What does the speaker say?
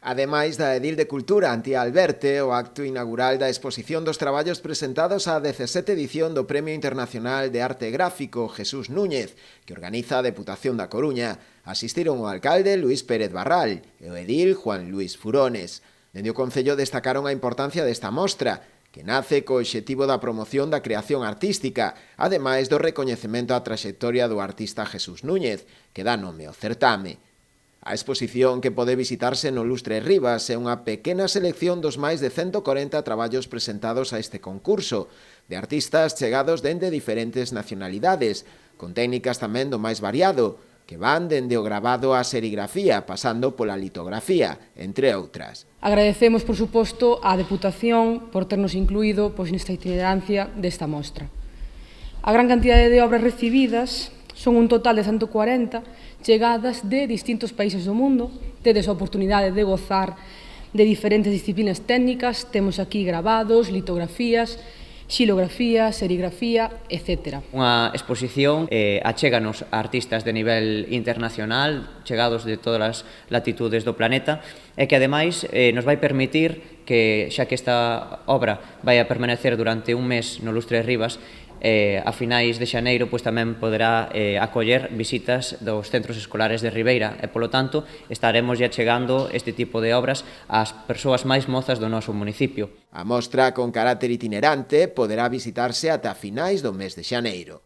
Ademais da Edil de Cultura Antía Alberte, o acto inaugural da exposición dos traballos presentados á 17ª edición do Premio Internacional de Arte Gráfico Jesús Núñez, que organiza a Deputación da Coruña, asistiron o alcalde Luís Pérez Barral e o edil Juan Luís Furones. Dende o Concello destacaron a importancia desta mostra, que nace co obxectivo da promoción da creación artística, ademais do recoñecemento á traxectoria do artista Jesús Núñez, que dá nome ao certame. A exposición que pode visitarse no Lustre Rivas é unha pequena selección dos máis de 140 traballos presentados a este concurso, de artistas chegados dende diferentes nacionalidades, con técnicas tamén do máis variado, que van dende o grabado á serigrafía, pasando pola litografía, entre outras. Agradecemos, por suposto, á Deputación por ternos incluído nesta itinerancia desta mostra. A gran cantidade de obras recibidas son un total de 140, chegadas de distintos países do mundo. Tedes a oportunidade de gozar de diferentes disciplinas técnicas. Temos aquí grabados, litografías, xilografía, serigrafía, etc. Unha exposición achéganos a artistas de nivel internacional, chegados de todas as latitudes do planeta, e que ademais nos vai permitir que, xa que esta obra vai a permanecer durante un mes no Lustre Rivas, a finais de xaneiro tamén poderá acoller visitas dos centros escolares de Ribeira e, polo tanto, estaremos ya chegando este tipo de obras ás persoas máis mozas do noso municipio. A mostra con carácter itinerante poderá visitarse ata finais do mes de xaneiro.